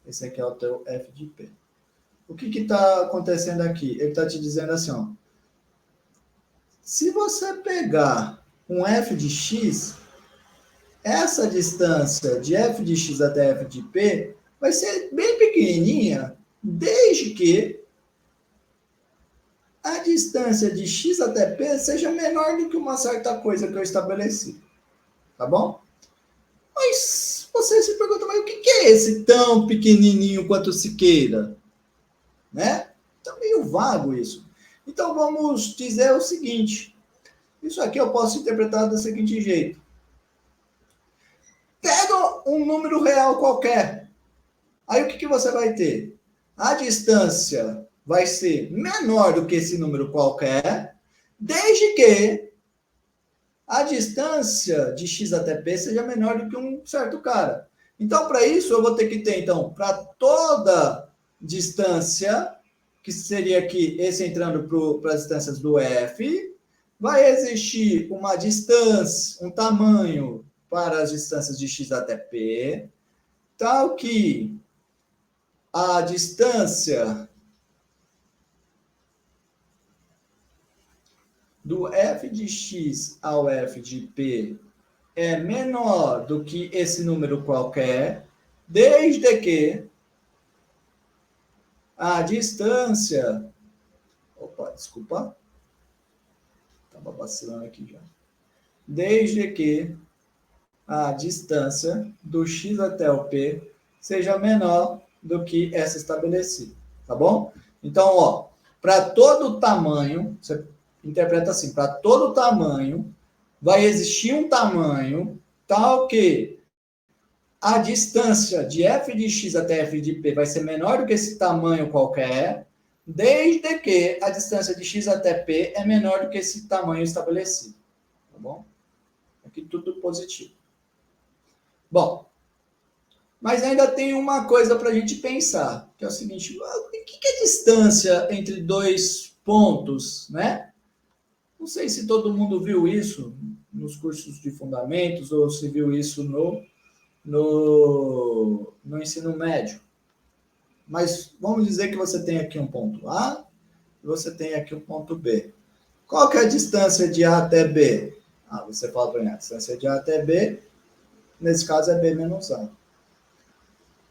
A: esse aqui é o teu f de p. O que está acontecendo aqui? Ele está te dizendo assim, ó, se você pegar um f de x, essa distância de f de x até f de p vai ser bem pequenininha, desde que a distância de x até p seja menor do que uma certa coisa que eu estabeleci. Tá bom? Mas você se pergunta, mas o que é esse tão pequenininho quanto se queira? Né? Tá meio vago isso. Então vamos dizer o seguinte, isso aqui eu posso interpretar do seguinte jeito. Pega um número real qualquer. Aí o que você vai ter? A distância vai ser menor do que esse número qualquer, desde que a distância de x até p seja menor do que um certo cara. Então, para isso, eu vou ter que ter, então, para toda distância, que seria aqui, esse entrando para as distâncias do f, vai existir uma distância, um tamanho para as distâncias de x até p, tal que a distância do f de x ao f de p é menor do que esse número qualquer, desde que a distância... Opa, desculpa. Estava vacilando aqui já. Desde que a distância do x até o p seja menor do que essa estabelecida. Tá bom? Então, ó, para todo tamanho, você interpreta assim, para todo tamanho, vai existir um tamanho tal que a distância de f de x até f de p vai ser menor do que esse tamanho qualquer, desde que a distância de x até p é menor do que esse tamanho estabelecido. Tá bom? Aqui tudo positivo. Bom, mas ainda tem uma coisa para a gente pensar, que é o seguinte, o que é distância entre dois pontos, né? Não sei se todo mundo viu isso nos cursos de fundamentos ou se viu isso no ensino médio. Mas vamos dizer que você tem aqui um ponto A e você tem aqui um ponto B. Qual que é a distância de A até B? Você fala para mim, a distância de A até B, nesse caso é B menos A.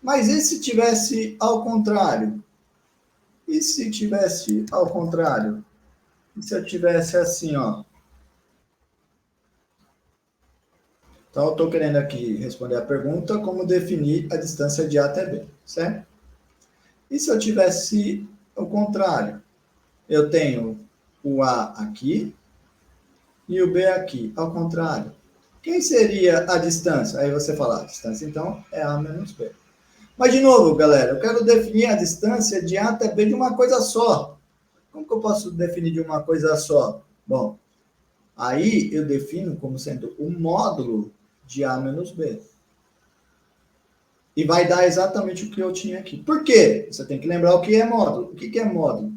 A: Mas e se tivesse ao contrário? E se tivesse ao contrário? E se eu tivesse assim, ó? Então, eu estou querendo aqui responder a pergunta como definir a distância de A até B, certo? E se eu tivesse o contrário? Eu tenho o A aqui e o B aqui, ao contrário. Quem seria a distância? Aí você fala, a distância então é A menos B. Mas, de novo, galera, eu quero definir a distância de A até B de uma coisa só. Como que eu posso definir de uma coisa só? Bom, aí eu defino como sendo o módulo de A menos B. E vai dar exatamente o que eu tinha aqui. Por quê? Você tem que lembrar o que é módulo. O que é módulo?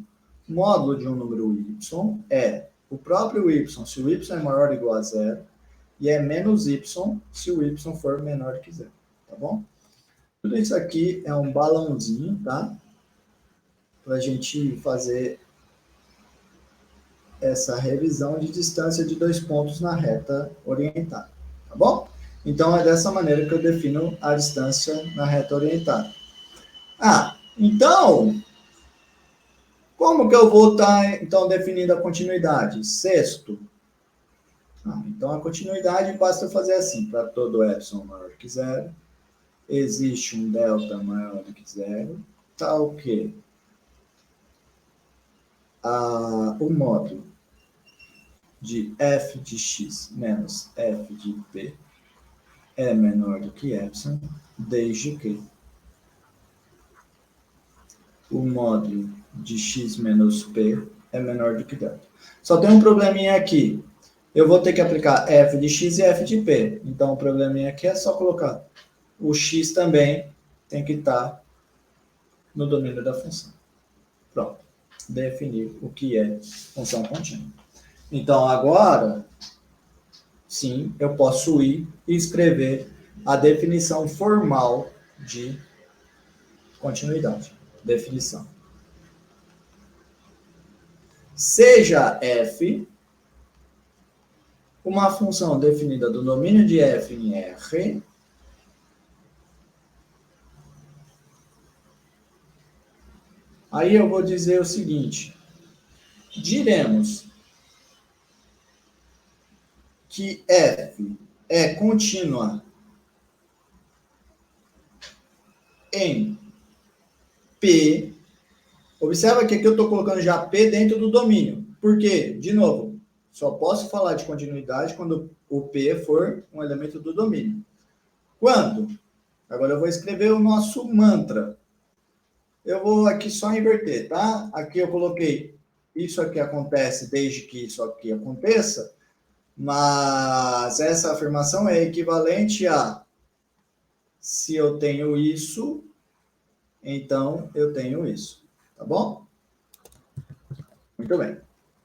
A: Módulo de um número y é o próprio y se o y é maior ou igual a zero, e é menos y se o y for menor que zero. Tá bom? Tudo isso aqui é um balãozinho, tá? Para a gente fazer essa revisão de distância de dois pontos na reta orientada. Tá bom? Então, é dessa maneira que eu defino a distância na reta orientada. Ah, então, como que eu vou estar, então, definindo a continuidade? Sexto. Então, a continuidade basta fazer assim, para todo epsilon maior que zero, existe um delta maior do que zero, tal que o módulo de f de x menos f de p é menor do que epsilon, desde que o módulo de x menos p é menor do que delta. Só tem um probleminha aqui. Eu vou ter que aplicar f de x e f de p. Então, o probleminha aqui é só colocar o x também tem que estar no domínio da função. Pronto. Definir o que é função contínua. Então, agora, sim, eu posso ir e escrever a definição formal de continuidade. Definição. Seja f uma função definida do domínio de f em R aí eu vou dizer o seguinte, diremos que f é contínua em P. Observa que aqui eu estou colocando já P dentro do domínio. Por quê? De novo, só posso falar de continuidade quando o P for um elemento do domínio. Quando? Agora eu vou escrever o nosso mantra. Eu vou aqui só inverter, tá? Aqui eu coloquei isso aqui acontece desde que isso aqui aconteça, mas essa afirmação é equivalente a se eu tenho isso, então eu tenho isso. Tá bom? Muito bem.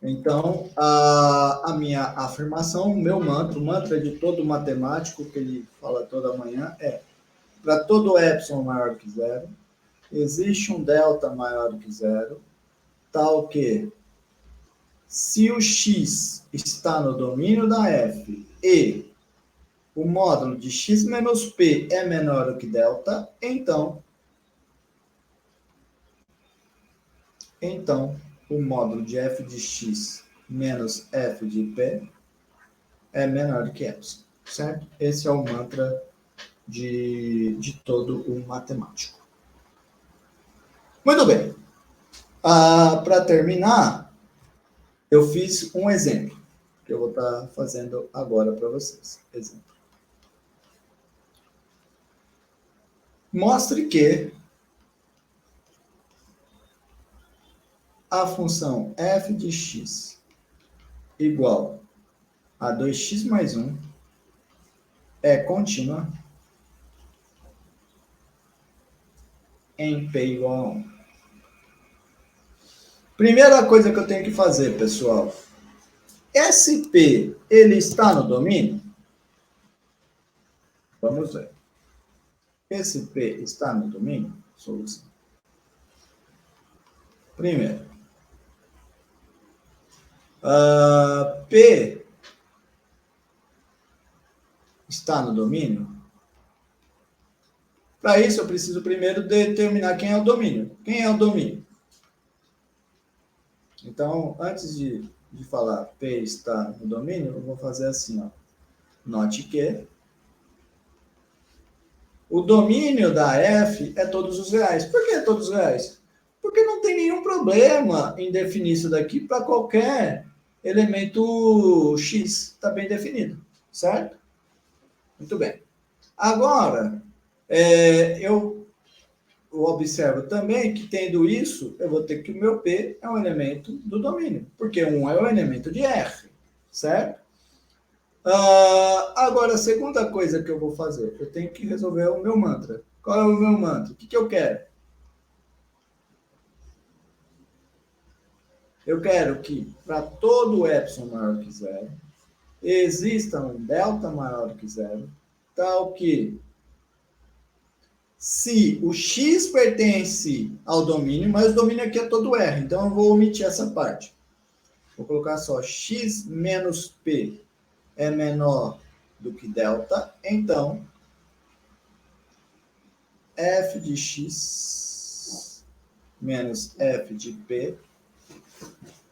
A: Então, a minha afirmação, o meu mantra, o mantra de todo matemático que ele fala toda manhã é: para todo epsilon maior que zero, existe um delta maior que zero, tal que se o x está no domínio da f e o módulo de x menos p é menor do que delta, então o módulo de f de x menos f de p é menor do que epsilon, certo? Esse é o mantra de todo o matemático. Muito bem. Para terminar, eu fiz um exemplo, que eu vou estar fazendo agora para vocês. Exemplo. Mostre que a função f de x igual a 2x mais 1 é contínua em P igual a 1. Primeira coisa que eu tenho que fazer, pessoal. Esse P, ele está no domínio? Vamos ver. Esse P está no domínio? Solução. Primeiro. P está no domínio? Para isso, eu preciso primeiro determinar quem é o domínio. Quem é o domínio? Então, antes de falar P está no domínio, eu vou fazer assim, ó. Note que O domínio da f é todos os reais. Por que todos os reais? Porque não tem nenhum problema em definir isso daqui para qualquer elemento x. Está bem definido, certo? Muito bem. Agora, eu observo também que, tendo isso, eu vou ter que o meu P é um elemento do domínio, porque 1 é um elemento de R, certo? Agora, a segunda coisa que eu vou fazer, eu tenho que resolver o meu mantra. Qual é o meu mantra? O que eu quero? Eu quero que, para todo epsilon maior que zero, exista um delta maior que zero, tal que, se o x pertence ao domínio, mas o domínio aqui é todo R, então eu vou omitir essa parte. Vou colocar só x menos p é menor do que delta, então f de x menos f de p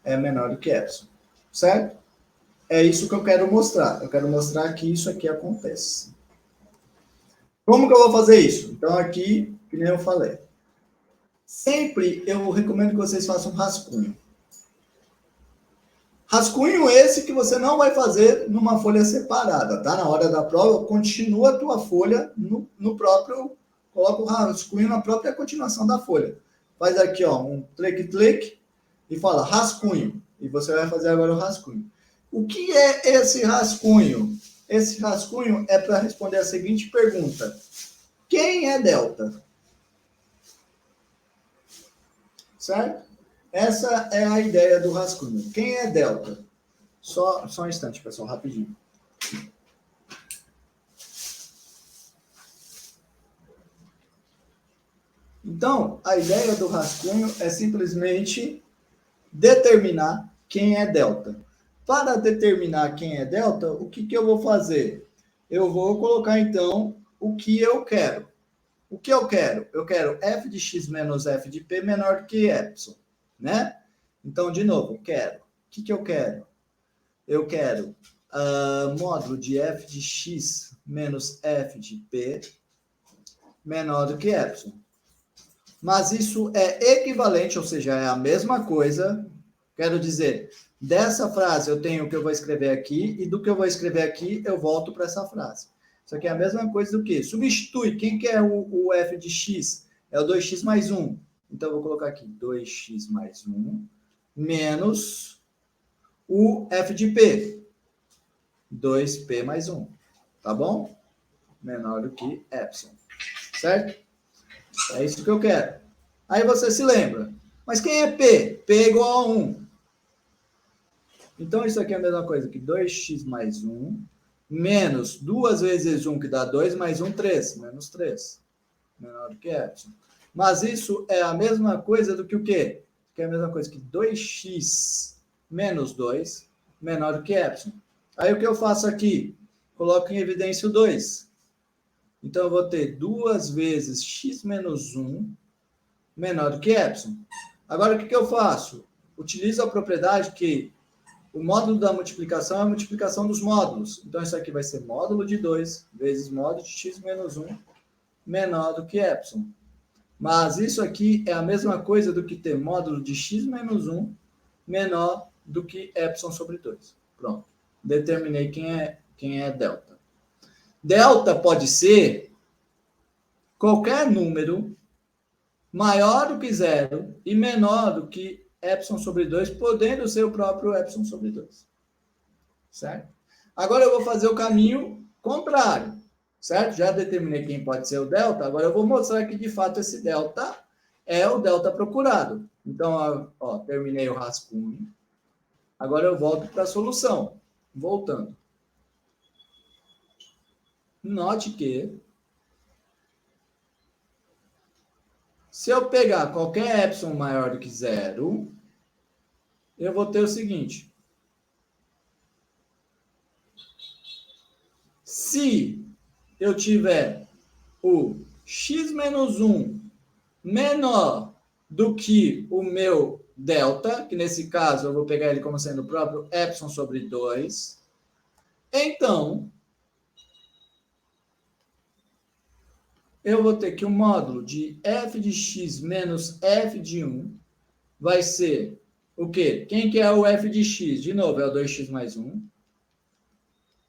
A: é menor do que epsilon, certo? É isso que eu quero mostrar. Eu quero mostrar que isso aqui acontece. Como que eu vou fazer isso? Então, aqui, que nem eu falei. Sempre eu recomendo que vocês façam um rascunho. Rascunho esse que você não vai fazer numa folha separada, tá? Na hora da prova, continua a tua folha no próprio... Coloca o rascunho na própria continuação da folha. Faz aqui, ó, um clique e fala rascunho. E você vai fazer agora o rascunho. O que é esse rascunho? Esse rascunho é para responder a seguinte pergunta. Quem é delta? Certo? Essa é a ideia do rascunho. Quem é delta? Só um instante, pessoal, rapidinho. Então, a ideia do rascunho é simplesmente determinar quem é delta. Para determinar quem é delta, o que eu vou fazer? Eu vou colocar, então, o que eu quero. O que eu quero? Eu quero f de x menos f de p menor que epsilon, né? Então, de novo, quero. O que eu quero? Eu quero módulo de f de x menos f de p menor do que epsilon. Mas isso é equivalente, ou seja, é a mesma coisa. Quero dizer, dessa frase eu tenho o que eu vou escrever aqui, e do que eu vou escrever aqui, eu volto para essa frase. Isso aqui é a mesma coisa do que? Substitui. Quem que é o f de x? É o 2x mais 1. Então, eu vou colocar aqui 2x mais 1 menos o f de p. 2p mais 1. Tá bom? Menor do que epsilon. Certo? É isso que eu quero. Aí você se lembra. Mas quem é P? P é igual a 1. Então, isso aqui é a mesma coisa que 2x mais 1, menos 2 vezes 1, que dá 2, mais 1, 3. Menos 3. Menor do que epsilon. Mas isso é a mesma coisa do que o quê? Que é a mesma coisa que 2x menos 2, menor do que epsilon. Aí, o que eu faço aqui? Coloco em evidência o 2. Então, eu vou ter 2 vezes x menos 1, menor do que epsilon. Agora, o que eu faço? Utilizo a propriedade que o módulo da multiplicação é a multiplicação dos módulos. Então, isso aqui vai ser módulo de 2 vezes módulo de x menos 1 menor do que epsilon. Mas isso aqui é a mesma coisa do que ter módulo de x menos 1 menor do que epsilon sobre 2. Pronto. Determinei quem é delta. Delta pode ser qualquer número maior do que zero e menor do que epsilon sobre 2, podendo ser o próprio epsilon sobre 2. Certo? Agora eu vou fazer o caminho contrário, certo? Já determinei quem pode ser o delta, agora eu vou mostrar que, de fato, esse delta é o delta procurado. Então, ó, terminei o rascunho. Agora eu volto para a solução. Voltando. Note que, se eu pegar qualquer epsilon maior do que zero, eu vou ter o seguinte. Se eu tiver o x menos 1 menor do que o meu delta, que nesse caso eu vou pegar ele como sendo o próprio epsilon sobre 2, então eu vou ter que o módulo de f de x menos f de 1 vai ser o quê? Quem que é o f de x? De novo, é o 2x mais 1,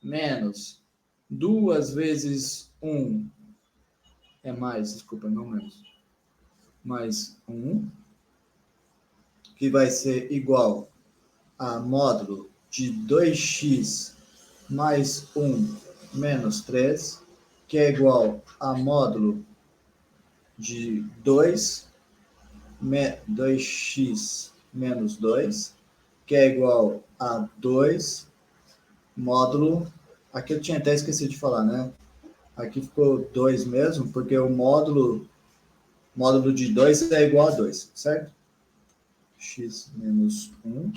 A: menos 2 vezes 1, é mais, desculpa, não menos, mais 1, que vai ser igual a módulo de 2x mais 1 menos 3, que é igual a módulo de 2x menos 2, que é igual a 2 módulo... Aqui eu tinha até esquecido de falar, né? Aqui ficou 2 mesmo, porque o módulo de 2 é igual a 2, certo? X menos 1